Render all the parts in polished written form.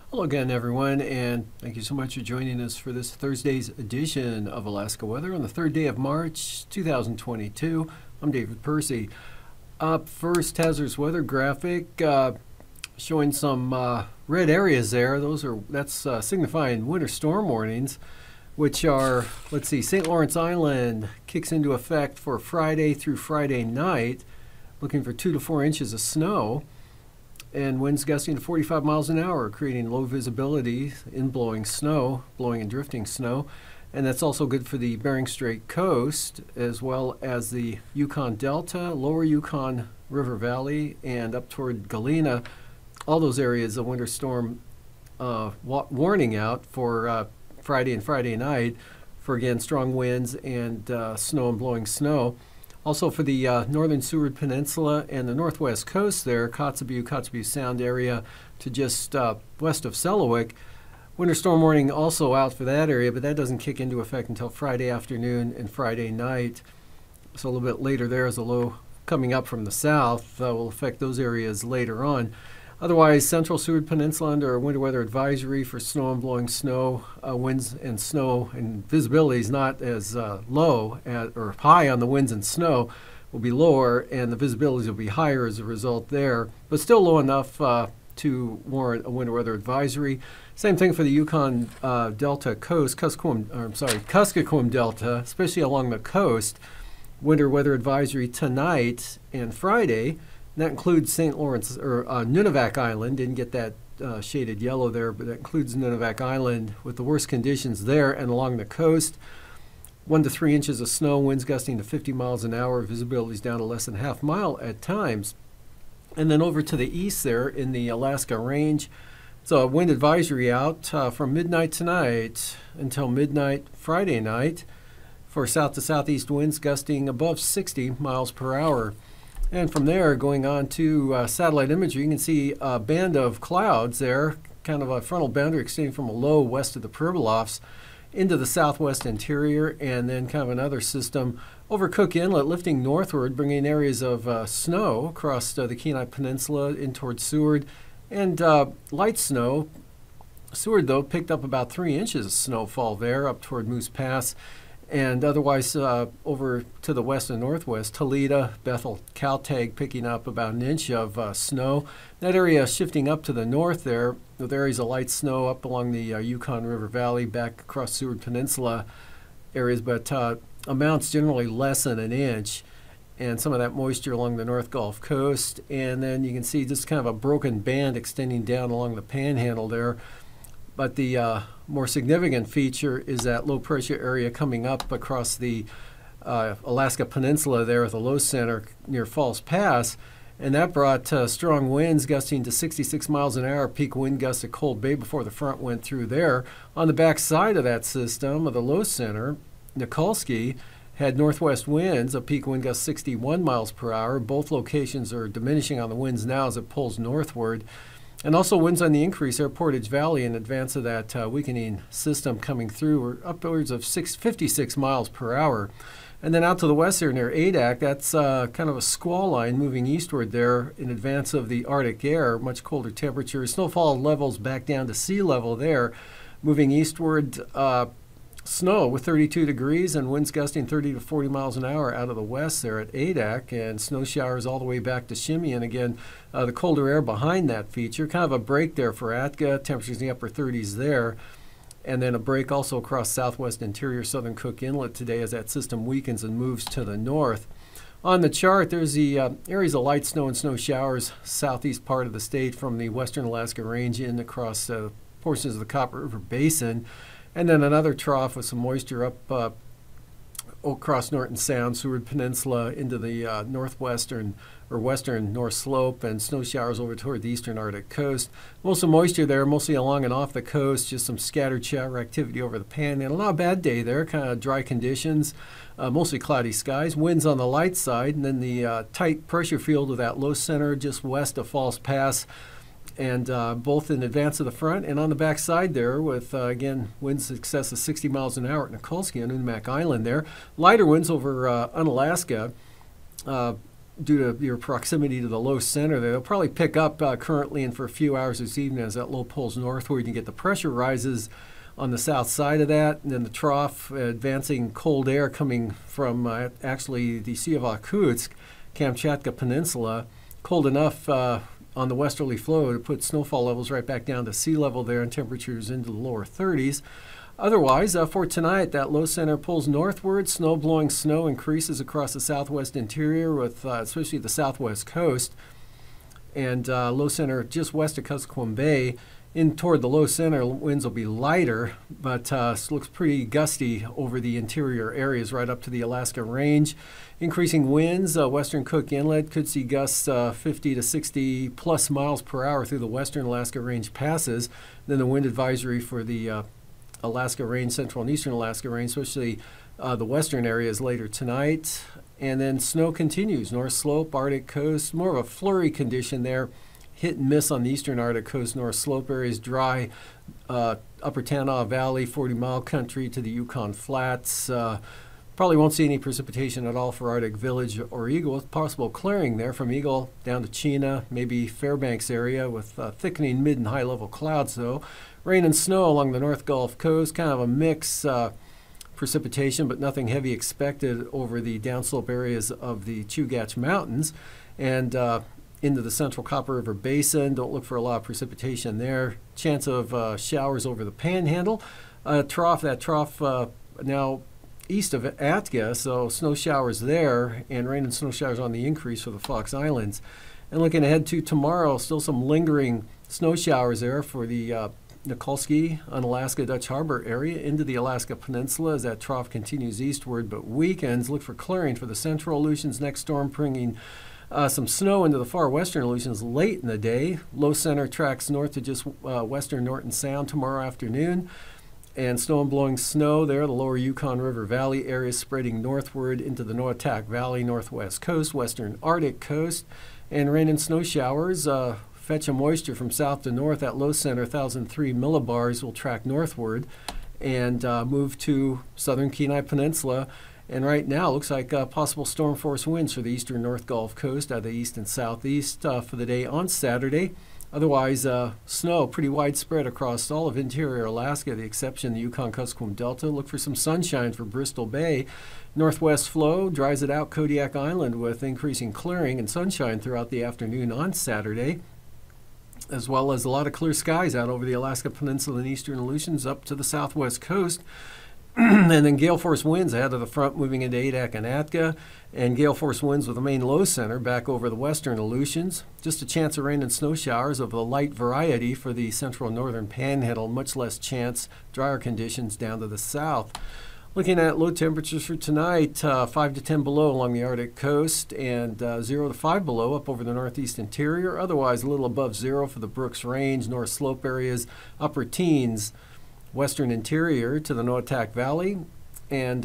Hello again, everyone, and thank you so much for joining us for this Thursday's edition of Alaska Weather on the 3rd day of March, 2022. I'm David Percy. Up first, hazardous weather graphic showing some red areas there. That's signifying winter storm warnings, which are, let's see, St. Lawrence Island kicks into effect for Friday through Friday night, looking for 2 to 4 inches of snow. And winds gusting to 45 miles an hour, creating low visibility in blowing and drifting snow. And that's also good for the Bering Strait coast, as well as the Yukon Delta, lower Yukon River Valley, and up toward Galena. All those areas, a winter storm warning out for Friday and Friday night for, again, strong winds and snow and blowing snow. Also for the northern Seward Peninsula and the northwest coast there, Kotzebue Sound area to just west of Selawik. Winter storm warning also out for that area, but that doesn't kick into effect until Friday afternoon and Friday night. So a little bit later there is a low coming up from the south will affect those areas later on. Otherwise, central Seward Peninsula under a winter weather advisory for snow and blowing snow, winds and snow, and visibility is not as low or high on the winds and snow, will be lower, and the visibilities will be higher as a result there, but still low enough to warrant a winter weather advisory. Same thing for the Yukon Delta coast, Kuskokwim Delta, especially along the coast. Winter weather advisory tonight and Friday. That includes St. Lawrence, or Nunivak Island. Didn't get that shaded yellow there, but that includes Nunivak Island with the worst conditions there and along the coast. 1 to 3 inches of snow, winds gusting to 50 miles an hour, visibility is down to less than half mile at times. And then over to the east there in the Alaska Range, so a wind advisory out from midnight tonight until midnight Friday night for south to southeast winds gusting above 60 miles per hour. And from there, going on to satellite imagery, you can see a band of clouds there, kind of a frontal boundary extending from a low west of the Pribilofs into the southwest interior, and then kind of another system over Cook Inlet, lifting northward, bringing areas of snow across the Kenai Peninsula in towards Seward, and light snow. Seward, though, picked up about 3 inches of snowfall there up toward Moose Pass. And otherwise, over to the west and northwest, Toledo, Bethel, Caltag picking up about an inch of snow. That area shifting up to the north there, with areas of light snow up along the Yukon River Valley, back across Seward Peninsula areas, but amounts generally less than an inch. And some of that moisture along the North Gulf Coast. And then you can see just kind of a broken band extending down along the panhandle there. But the more significant feature is that low pressure area coming up across the Alaska Peninsula there at the low center near Falls Pass. And that brought strong winds gusting to 66 miles an hour, peak wind gusts at Cold Bay before the front went through there. On the back side of that system, of the low center, Nikolsky had northwest winds, a peak wind gust 61 miles per hour. Both locations are diminishing on the winds now as it pulls northward. And also winds on the increase there, Portage Valley, in advance of that weakening system coming through, were upwards of 56 miles per hour. And then out to the west there near Adak, that's kind of a squall line moving eastward there in advance of the Arctic air, much colder temperatures. Snowfall levels back down to sea level there, moving eastward. Snow with 32 degrees and winds gusting 30 to 40 miles an hour out of the west there at Adak, and snow showers all the way back to Shimmy. And again, the colder air behind that feature. Kind of a break there for Atka, temperatures in the upper 30s there. And then a break also across southwest interior southern Cook Inlet today as that system weakens and moves to the north. On the chart, there's the areas of light snow and snow showers southeast part of the state from the western Alaska Range in across portions of the Copper River Basin. And then another trough with some moisture up across Norton Sound, Seward Peninsula into the northwestern or western North Slope, and snow showers over toward the eastern Arctic coast. Most of the moisture there, mostly along and off the coast, just some scattered shower activity over the Panhandle. Not a bad day there, kind of dry conditions, mostly cloudy skies, winds on the light side, and then the tight pressure field of that low center just west of Falls Pass, and both in advance of the front and on the back side there with, again, winds in excess of 60 miles an hour at Nikolsky on Nunamac Island there. Lighter winds over Unalaska due to your proximity to the low center there. They'll probably pick up currently and for a few hours this evening as that low pulls northward. You can get the pressure rises on the south side of that, and then the trough advancing cold air coming from actually the Sea of Okhotsk, Kamchatka Peninsula. Cold enough on the westerly flow to put snowfall levels right back down to sea level there and temperatures into the lower 30s. Otherwise, for tonight, that low center pulls northward. Snow-blowing snow increases across the southwest interior with especially the southwest coast. And low center just west of Kuskokwim Bay. In toward the low center, winds will be lighter, but looks pretty gusty over the interior areas right up to the Alaska Range. Increasing winds, western Cook Inlet could see gusts 50 to 60 plus miles per hour through the western Alaska Range passes. Then the wind advisory for the Alaska Range, central and eastern Alaska Range, especially the western areas later tonight. And then snow continues, North Slope, Arctic coast, more of a flurry condition there. Hit and miss on the eastern Arctic coast, North Slope areas, dry, upper Tanana Valley, 40-mile country to the Yukon Flats. Probably won't see any precipitation at all for Arctic Village or Eagle, with possible clearing there from Eagle down to Chena, maybe Fairbanks area with thickening mid and high level clouds though. Rain and snow along the North Gulf Coast, kind of a mix precipitation, but nothing heavy expected over the downslope areas of the Chugach Mountains. And into the central Copper River Basin. Don't look for a lot of precipitation there. Chance of showers over the Panhandle. That trough now east of Atka, so snow showers there, and rain and snow showers on the increase for the Fox Islands. And looking ahead to tomorrow, still some lingering snow showers there for the Nikolsky, Unalaska, Dutch Harbor area into the Alaska Peninsula as that trough continues eastward, but weekends look for clearing for the central Aleutians. Next storm bringing some snow into the far western Aleutians late in the day. Low center tracks north to just western Norton Sound tomorrow afternoon. And snow and blowing snow there, the lower Yukon River Valley areas spreading northward into the Noatak Valley, northwest coast, western Arctic coast. And rain and snow showers fetch a moisture from south to north. That low center, 1,003 millibars, will track northward and move to southern Kenai Peninsula. And right now, it looks like possible storm force winds for the eastern North Gulf Coast out of the east and southeast for the day on Saturday. Otherwise, snow pretty widespread across all of interior Alaska, the exception the Yukon-Kuskokwim Delta. Look for some sunshine for Bristol Bay. Northwest flow dries it out Kodiak Island with increasing clearing and sunshine throughout the afternoon on Saturday, as well as a lot of clear skies out over the Alaska Peninsula and eastern Aleutians up to the southwest coast. And then gale force winds ahead of the front moving into Adak and Atka, and gale force winds with the main low center back over the western Aleutians. Just a chance of rain and snow showers of a light variety for the central and northern Panhandle, much less chance, drier conditions down to the south. Looking at low temperatures for tonight, 5 to 10 below along the Arctic coast and 0 to 5 below up over the northeast interior. Otherwise, a little above 0 for the Brooks Range, North Slope areas, upper teens, western interior to the Noatak Valley, and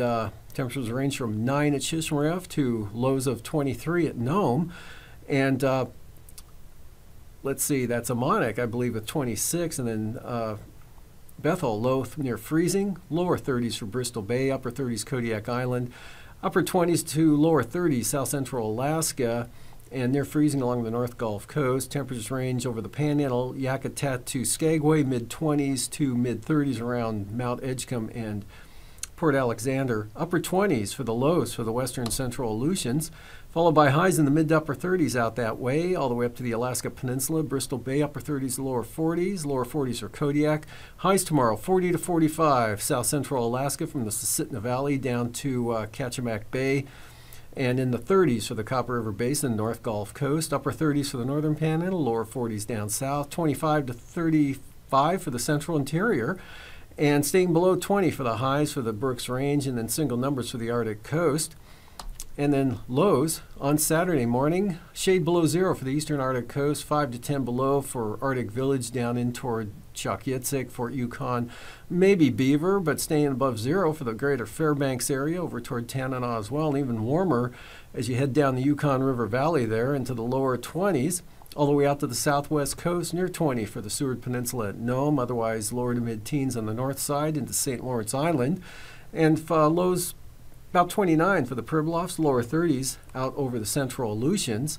temperatures range from 9 at Shishmaref to lows of 23 at Nome. And let's see, that's Amonic, I believe, with 26, and then Bethel, low near freezing, lower 30s for Bristol Bay, upper 30s Kodiak Island, upper 20s to lower 30s South Central Alaska, and near freezing along the North Gulf Coast. Temperatures range over the Panhandle, Yakutat to Skagway, mid-20s to mid-30s around Mount Edgecombe and Port Alexander. Upper 20s for the lows for the western central Aleutians, followed by highs in the mid to upper 30s out that way, all the way up to the Alaska Peninsula, Bristol Bay, upper 30s to lower 40s for Kodiak. Highs tomorrow, 40 to 45, South Central Alaska from the Susitna Valley down to Kachemak Bay, and in the 30s for the Copper River Basin, North Gulf Coast, upper 30s for the northern Panhandle, lower 40s down south, 25 to 35 for the central interior. And staying below 20 for the highs for the Brooks Range, and then single numbers for the Arctic coast. And then lows on Saturday morning, shade below 0 for the eastern Arctic coast, 5 to 10 below for Arctic Village down in toward Chukchitsik, Fort Yukon, maybe Beaver, but staying above 0 for the greater Fairbanks area over toward Tanana as well, and even warmer as you head down the Yukon River Valley there into the lower 20s, all the way out to the southwest coast, near 20 for the Seward Peninsula at Nome, otherwise lower to mid-teens on the north side into St. Lawrence Island, and lows about 29 for the Pribilofs, lower 30s out over the central Aleutians,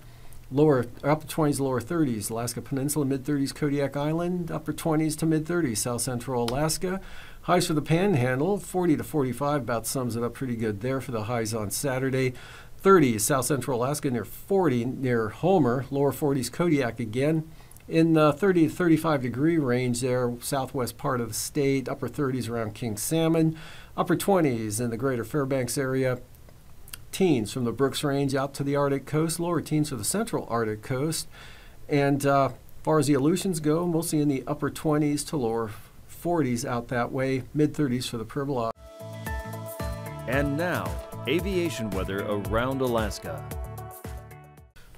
upper 20s, lower 30s, Alaska Peninsula, mid-30s, Kodiak Island, upper 20s to mid-30s, south central Alaska. Highs for the Panhandle, 40 to 45, about sums it up pretty good there for the highs on Saturday. 30s, south central Alaska, near 40, near Homer, lower 40s, Kodiak again. In the 30 to 35 degree range there, southwest part of the state, upper 30s around King Salmon, upper 20s in the greater Fairbanks area, teens from the Brooks Range out to the Arctic coast, lower teens for the central Arctic coast. And as far as the Aleutians go, mostly in the upper 20s to lower 40s out that way, mid-30s for the Pribilof. And now, aviation weather around Alaska.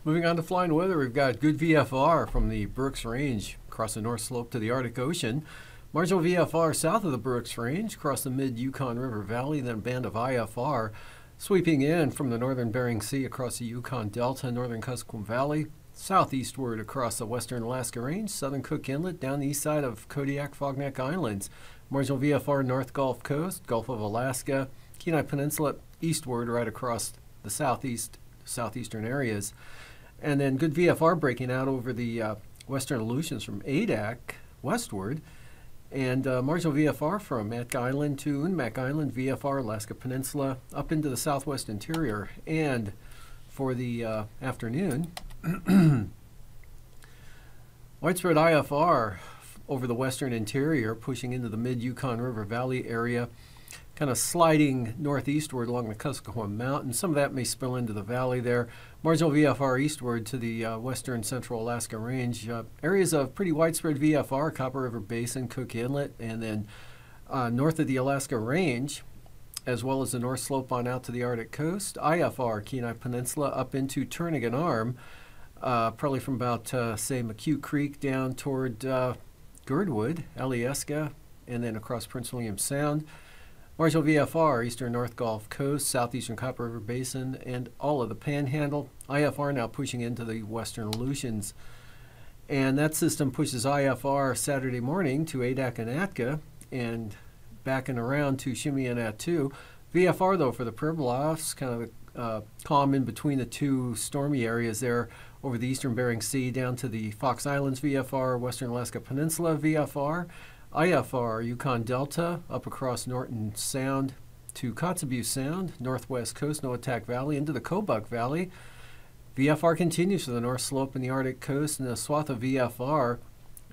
Moving on to flying weather, we've got good VFR from the Brooks Range across the north slope to the Arctic Ocean. Marginal VFR south of the Brooks Range across the mid-Yukon River Valley, then a band of IFR sweeping in from the northern Bering Sea across the Yukon Delta, northern Kuskokwim Valley, southeastward across the western Alaska Range, southern Cook Inlet, down the east side of Kodiak Fogneck Islands. Marginal VFR north Gulf Coast, Gulf of Alaska, Kenai Peninsula, eastward right across the southeastern areas. And then good VFR breaking out over the western Aleutians from Adak westward. And marginal VFR from Mack Island to Unmack Island, VFR Alaska Peninsula, up into the southwest interior. And for the afternoon, widespread IFR over the western interior, pushing into the mid-Yukon River Valley area, kind of sliding northeastward along the Kuskokwim Mountains. Some of that may spill into the valley there. Marginal VFR eastward to the western central Alaska Range. Areas of pretty widespread VFR, Copper River Basin, Cook Inlet, and then north of the Alaska Range, as well as the north slope on out to the Arctic coast. IFR, Kenai Peninsula, up into Turnagain Arm, probably from about, say, McHugh Creek down toward Girdwood, Alyeska, and then across Prince William Sound. Marginal VFR, eastern North Gulf Coast, southeastern Copper River Basin, and all of the Panhandle. IFR now pushing into the western Aleutians. And that system pushes IFR Saturday morning to Adak and Atka, and back and around to Shimei and Attu. VFR, though, for the Pribilofs, kind of calm in between the two stormy areas there over the eastern Bering Sea down to the Fox Islands VFR, western Alaska Peninsula VFR. IFR, Yukon Delta, up across Norton Sound to Kotzebue Sound, northwest coast, Noatak Valley, into the Kobuk Valley. VFR continues to the north slope in the Arctic coast, and the swath of VFR,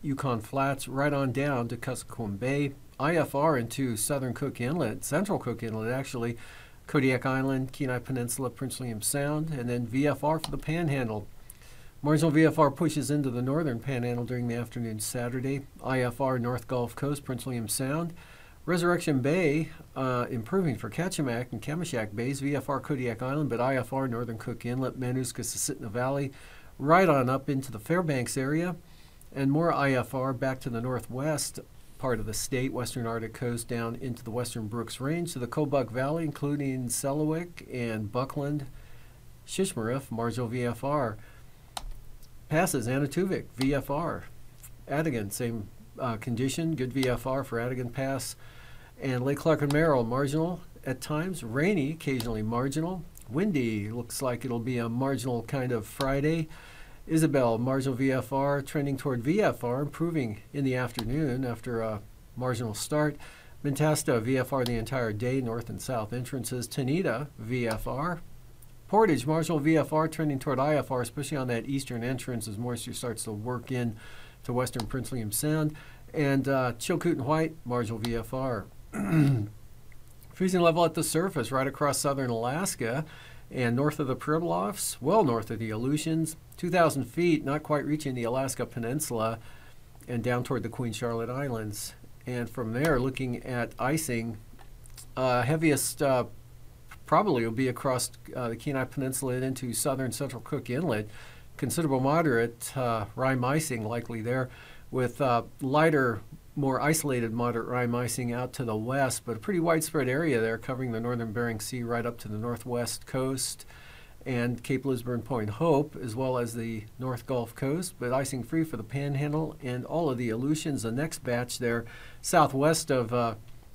Yukon Flats, right on down to Kuskokwim Bay. IFR into southern Cook Inlet, central Cook Inlet actually, Kodiak Island, Kenai Peninsula, Prince William Sound, and then VFR for the Panhandle. Marginal VFR pushes into the northern Panhandle during the afternoon Saturday. IFR North Gulf Coast, Prince William Sound. Resurrection Bay improving for Kachemak and Kamishak Bays. VFR Kodiak Island, but IFR Northern Cook Inlet, Manuska-Susitna Valley, right on up into the Fairbanks area. And more IFR back to the northwest part of the state, western Arctic coast, down into the western Brooks Range to the Kobuk Valley, including Selawik and Buckland, Shishmaref, marginal VFR. Passes Anatuvik, VFR. Adigan, same condition, good VFR for Adigan Pass. And Lake Clark and Merrill, marginal at times, rainy, occasionally marginal. Windy, looks like it'll be a marginal kind of Friday. Isabel, marginal VFR, trending toward VFR, improving in the afternoon after a marginal start. Mentasta, VFR the entire day, north and south entrances. Tanita, VFR. Portage, marginal VFR, trending toward IFR, especially on that eastern entrance as moisture starts to work in to western Prince William Sound. And Chilkoot and White, marginal VFR. Freezing level at the surface right across southern Alaska and north of the Pribilofs, well north of the Aleutians, 2,000 feet, not quite reaching the Alaska Peninsula, and down toward the Queen Charlotte Islands. And from there, looking at icing, heaviest probably will be across the Kenai Peninsula and into southern Central Cook Inlet. Considerable moderate rime icing likely there, with lighter, more isolated moderate rime icing out to the west, but a pretty widespread area there covering the northern Bering Sea right up to the northwest coast and Cape Lisburne Point Hope, as well as the North Gulf Coast, but icing free for the Panhandle and all of the Aleutians. The next batch there, southwest of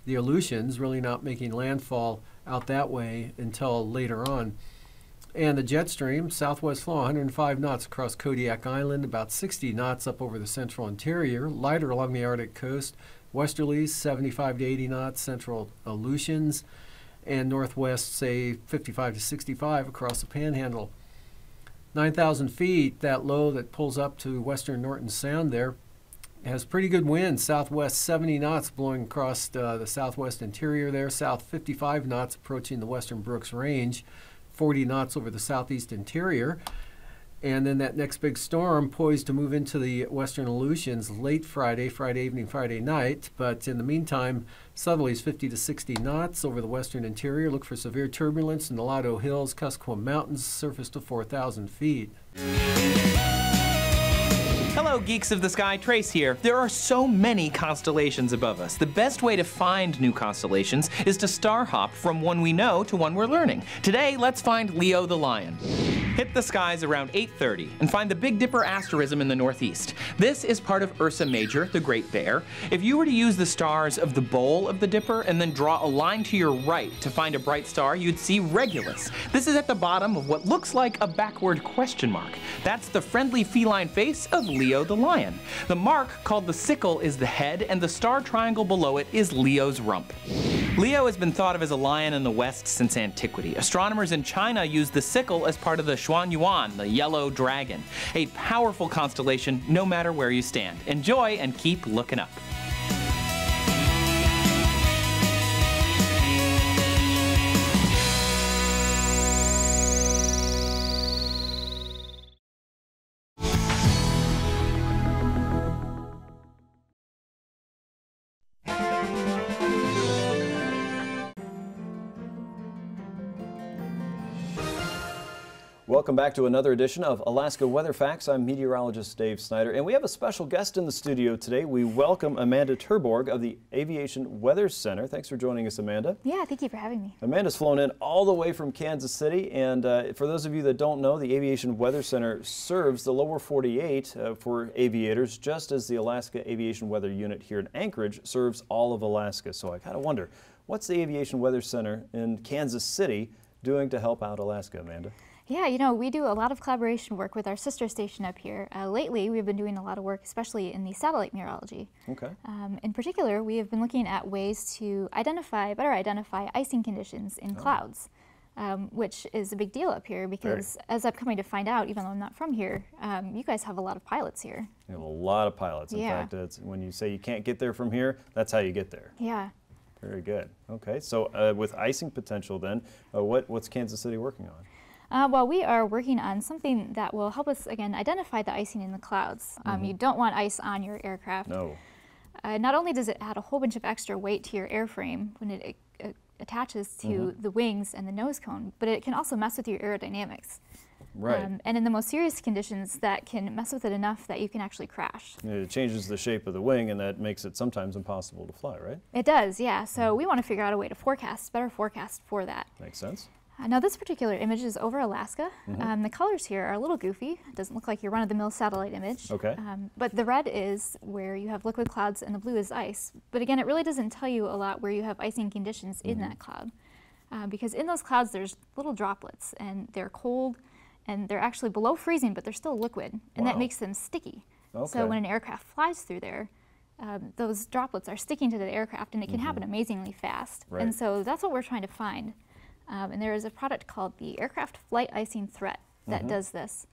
the Aleutians, really not making landfall out that way until later on. And the jet stream, southwest flow, 105 knots across Kodiak Island, about 60 knots up over the central interior, lighter along the Arctic coast, westerlies, 75 to 80 knots, central Aleutians, and northwest, say, 55 to 65 across the Panhandle. 9,000 feet, that low that pulls up to western Norton Sound there, has pretty good winds, southwest 70 knots blowing across the southwest interior there, south 55 knots approaching the western Brooks Range, 40 knots over the southeast interior. And then that next big storm poised to move into the western Aleutians late Friday evening, Friday night. But in the meantime, southerlies 50 to 60 knots over the western interior. Look for severe turbulence in the Lado Hills, Kuskokwim Mountains, surface to 4,000 feet. Hello, Geeks of the Sky, Trace here. There are so many constellations above us. The best way to find new constellations is to star hop from one we know to one we're learning. Today, let's find Leo the Lion. Hit the skies around 8:30 and find the Big Dipper asterism in the northeast. This is part of Ursa Major, the Great Bear. If you were to use the stars of the bowl of the Dipper and then draw a line to your right to find a bright star, you'd see Regulus. This is at the bottom of what looks like a backward question mark. That's the friendly feline face of Leo the Lion. The mark, called the sickle, is the head, and the star triangle below it is Leo's rump. Leo has been thought of as a lion in the West since antiquity. Astronomers in China use the sickle as part of the Xuanyuan, the yellow dragon. A powerful constellation no matter where you stand. Enjoy and keep looking up. Welcome back to another edition of Alaska Weather Facts. I'm meteorologist Dave Snyder, and we have a special guest in the studio today. We welcome Amanda Terborg of the Aviation Weather Center. Thanks for joining us, Amanda. Yeah, thank you for having me. Amanda's flown in all the way from Kansas City, and for those of you that don't know, the Aviation Weather Center serves the lower 48 for aviators, just as the Alaska Aviation Weather Unit here in Anchorage serves all of Alaska. So I kind of wonder, what's the Aviation Weather Center in Kansas City doing to help out Alaska, Amanda? Yeah, you know, we do a lot of collaboration work with our sister station up here. Lately, we've been doing a lot of work, especially in the satellite meteorology. Okay. In particular, we have been looking at ways to better identify icing conditions in clouds, which is a big deal up here because, as I'm coming to find out, even though I'm not from here, you guys have a lot of pilots here. We have a lot of pilots. In fact, when you say you can't get there from here, that's how you get there. Yeah. Very good. Okay, so with icing potential then, what's Kansas City working on? Well, we are working on something that will help us, again, identify the icing in the clouds. You don't want ice on your aircraft. No. Not only does it add a whole bunch of extra weight to your airframe when it attaches to the wings and the nose cone, but it can also mess with your aerodynamics. Right. And in the most serious conditions, that can mess with it enough that you can actually crash. It changes the shape of the wing, and that makes it sometimes impossible to fly, right? It does, yeah. So we want to figure out a way to better forecast for that. Makes sense. Now this particular image is over Alaska. The colors here are a little goofy. It doesn't look like your run-of-the-mill satellite image. Okay. But the red is where you have liquid clouds and the blue is ice. But again, it really doesn't tell you a lot where you have icing conditions in that cloud. Because in those clouds there's little droplets and they're cold and they're actually below freezing, but they're still liquid. And that makes them sticky. Okay. So when an aircraft flies through there, those droplets are sticking to the aircraft and it can happen amazingly fast. Right. And so that's what we're trying to find. And there is a product called the Aircraft Flight Icing Threat that does this.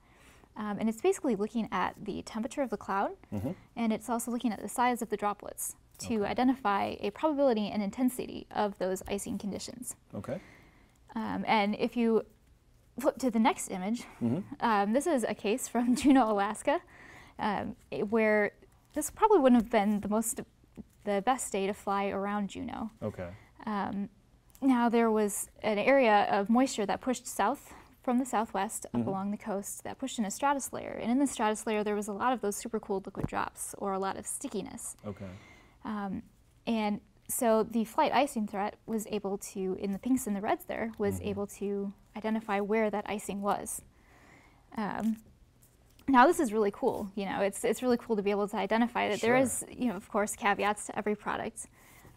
And it's basically looking at the temperature of the cloud, and it's also looking at the size of the droplets to identify a probability and intensity of those icing conditions. Okay. And if you flip to the next image, this is a case from Juneau, Alaska, where this probably wouldn't have been the most the best day to fly around Juneau. Okay. Now there was an area of moisture that pushed south from the southwest up along the coast that pushed in a stratus layer. And in the stratus layer there was a lot of those supercooled liquid drops, or a lot of stickiness. Okay. And so the flight icing threat was able to, in the pinks and the reds there, was able to identify where that icing was. Now this is really cool. You know, it's really cool to be able to identify that. There is, you know, of course, caveats to every product.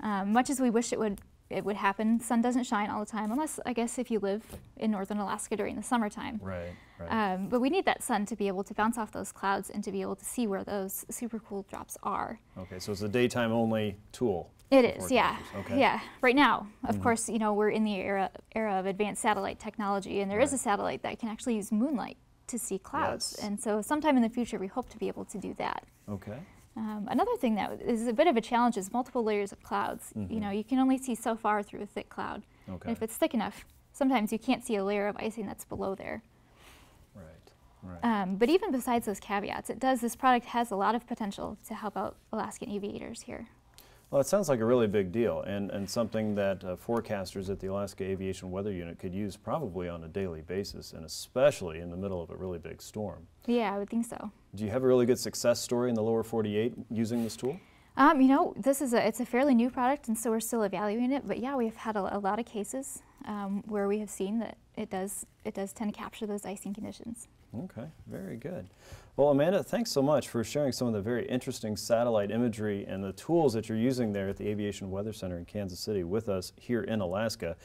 Much as we wish it would happen, sun doesn't shine all the time, unless, I guess, if you live in northern Alaska during the summertime. Right, right. But we need that sun to be able to bounce off those clouds and to be able to see where those supercooled drops are. Okay, so it's a daytime only tool. It is, yeah. Okay. Yeah, right now, of course, you know, we're in the era of advanced satellite technology, and there is a satellite that can actually use moonlight to see clouds. Yes. And so sometime in the future, we hope to be able to do that. Okay. Another thing that is a bit of a challenge is multiple layers of clouds. You know, you can only see so far through a thick cloud. Okay. And if it's thick enough, sometimes you can't see a layer of icing that's below there. Right, right. But even besides those caveats, this product has a lot of potential to help out Alaskan aviators here. Well, it sounds like a really big deal, and something that forecasters at the Alaska Aviation Weather Unit could use probably on a daily basis, and especially in the middle of a really big storm. Yeah, I would think so. Do you have a really good success story in the lower 48 using this tool? You know, it's a fairly new product, and so we're still evaluating it. But yeah, we've had a lot of cases where we have seen that it does tend to capture those icing conditions. Okay, very good. Well, Amanda, thanks so much for sharing some of the very interesting satellite imagery and the tools that you're using there at the Aviation Weather Center in Kansas City with us here in Alaska.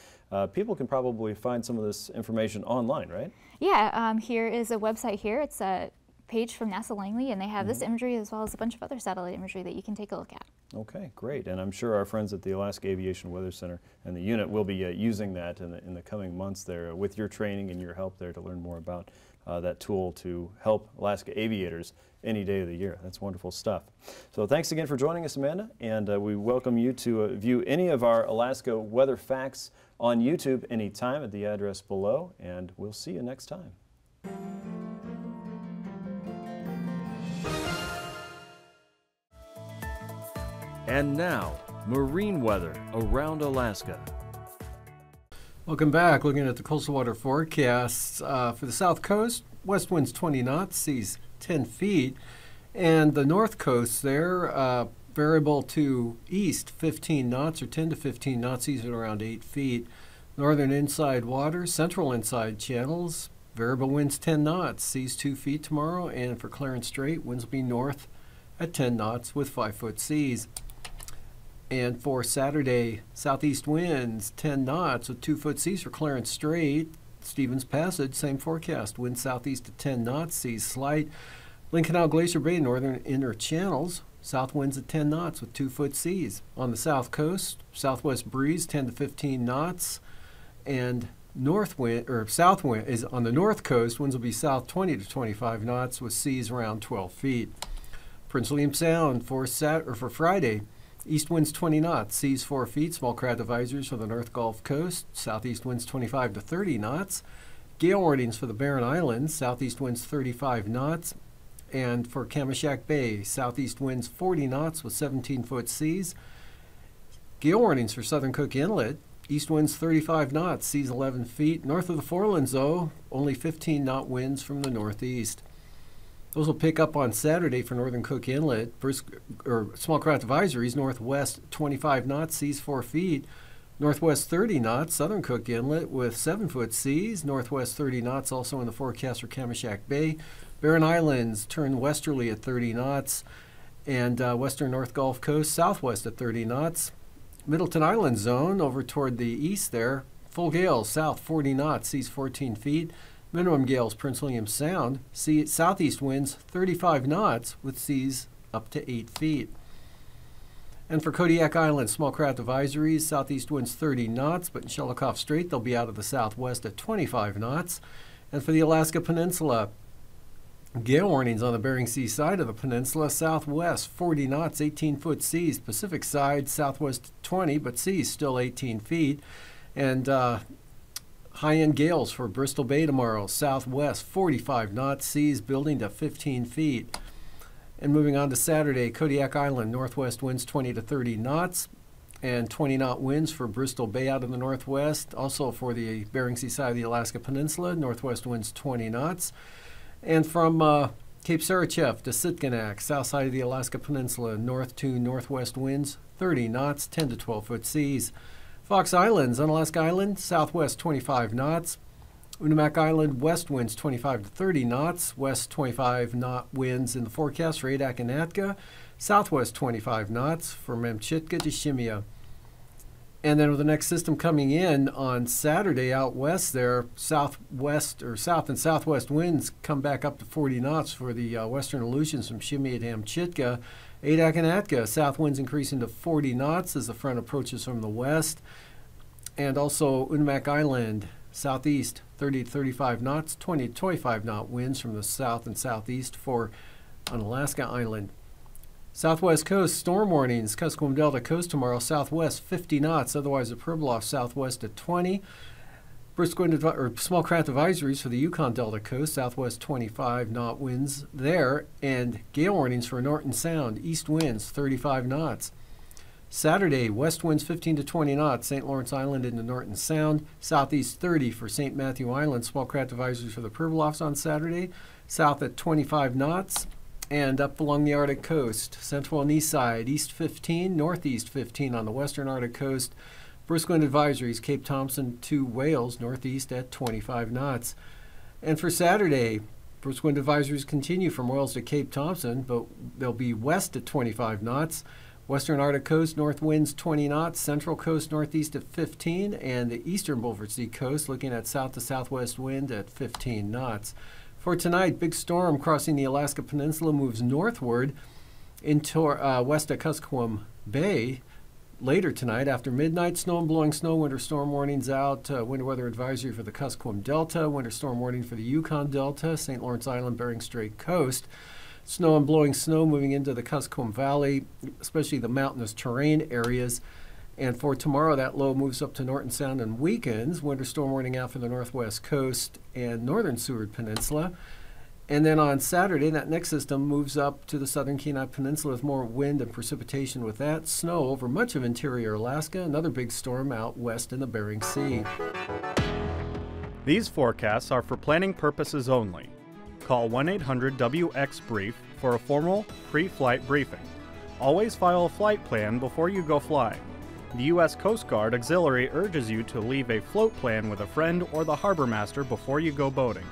People can probably find some of this information online, right? Yeah, here is a website here. It's a page from NASA Langley, and they have this imagery as well as a bunch of other satellite imagery that you can take a look at. Okay, great. And I'm sure our friends at the Alaska Aviation Weather Center and the unit will be using that in the coming months there with your training and your help there to learn more about that tool to help Alaska aviators any day of the year. That's wonderful stuff. So thanks again for joining us, Amanda, and we welcome you to view any of our Alaska weather facts on YouTube anytime at the address below, and we'll see you next time. And now, marine weather around Alaska. Welcome back. Looking at the coastal water forecasts for the south coast, west winds 20 knots, seas 10 feet, and the north coast there, variable to east 15 knots or 10 to 15 knots, seas at around 8 feet. Northern inside waters, central inside channels, variable winds 10 knots, seas 2 feet tomorrow, and for Clarence Strait, winds will be north at 10 knots with 5-foot seas. And for Saturday, southeast winds 10 knots with 2-foot seas for Clarence Strait. Stevens Passage, same forecast. Wind southeast at 10 knots, seas slight. Lynn Canal, Glacier Bay, northern inner channels. South winds at 10 knots with 2-foot seas. On the south coast, southwest breeze 10 to 15 knots. And north wind, or south wind, is on the north coast. Winds will be south 20 to 25 knots with seas around 12 feet. Prince William Sound for Friday. East winds 20 knots, seas 4 feet, small craft advisories for the North Gulf Coast, southeast winds 25 to 30 knots. Gale warnings for the Barren Islands, southeast winds 35 knots. And for Kamishak Bay, southeast winds 40 knots with 17-foot seas. Gale warnings for Southern Cook Inlet, east winds 35 knots, seas 11 feet. North of the Forelands, though, only 15-knot winds from the northeast. Those will pick up on Saturday for Northern Cook Inlet. Small craft advisories, northwest 25 knots, seas 4 feet. Northwest 30 knots, Southern Cook Inlet with 7-foot seas. Northwest 30 knots also in the forecast for Kamishak Bay. Barren Islands turn westerly at 30 knots. And western North Gulf Coast, southwest at 30 knots. Middleton Island zone over toward the east there. Full gales, south 40 knots, seas 14 feet. Minimum gales, Prince William Sound, southeast winds 35 knots with seas up to 8 feet. And for Kodiak Island, small craft advisories, southeast winds 30 knots, but in Shelikof Strait they'll be out of the southwest at 25 knots. And for the Alaska Peninsula, gale warnings on the Bering Sea side of the peninsula, southwest 40 knots, 18-foot seas, Pacific side southwest 20, but seas still 18 feet. And high-end gales for Bristol Bay tomorrow, southwest 45 knots, seas building to 15 feet. And moving on to Saturday, Kodiak Island, northwest winds 20 to 30 knots. And 20-knot winds for Bristol Bay out in the northwest. Also for the Bering Sea side of the Alaska Peninsula, northwest winds 20 knots. And from Cape Sarachev to Sitkinak, south side of the Alaska Peninsula, north to northwest winds 30 knots, 10 to 12-foot seas. Fox Islands, Unalaska Island, southwest 25 knots. Unimak Island, west winds 25 to 30 knots, west 25-knot winds in the forecast for Adak and Atka, southwest 25 knots from Amchitka to Shimia. And then with the next system coming in on Saturday out west there, southwest or south and southwest winds come back up to 40 knots for the western Aleutians from Shimia to Amchitka. Adak and Atka, south winds increasing to 40 knots as the front approaches from the west. And also Unimak Island, southeast 30 to 35 knots, 20 to 25 knot winds from the south and southeast for Unalaska Island. Southwest coast storm warnings, Kuskokwim Delta coast tomorrow, southwest 50 knots, otherwise the Pribilof southwest at 20. Brisk wind or small craft advisories for the Yukon Delta coast, southwest 25 knot winds there, and gale warnings for Norton Sound, east winds 35 knots. Saturday, west winds 15 to 20 knots, St. Lawrence Island into Norton Sound, southeast 30 for St. Matthew Island, small craft advisories for the Pribilofs on Saturday, south at 25 knots. And up along the Arctic coast, central and east side, east 15, northeast 15 on the western Arctic coast. Brisk wind advisories, Cape Thompson to Wales, northeast at 25 knots. And for Saturday, brisk wind advisories continue from Wales to Cape Thompson, but they'll be west at 25 knots. Western Arctic coast, north winds 20 knots, central coast northeast at 15, and the eastern Beaufort Sea coast looking at south to southwest wind at 15 knots. For tonight, big storm crossing the Alaska Peninsula moves northward into west of Kuskokwim Bay. Later tonight, after midnight, snow and blowing snow, winter storm warnings out, winter weather advisory for the Kuskokwim Delta, winter storm warning for the Yukon Delta, St. Lawrence Island, Bering Strait coast. Snow and blowing snow moving into the Kuskokwim Valley, especially the mountainous terrain areas. And for tomorrow, that low moves up to Norton Sound and weakens. Winter storm warning out for the northwest coast and northern Seward Peninsula. And then on Saturday, that next system moves up to the southern Kenai Peninsula with more wind and precipitation with that. Snow over much of interior Alaska. Another big storm out west in the Bering Sea. These forecasts are for planning purposes only. Call 1-800-WX-BRIEF for a formal pre-flight briefing. Always file a flight plan before you go flying. The U.S. Coast Guard Auxiliary urges you to leave a float plan with a friend or the harbor master before you go boating.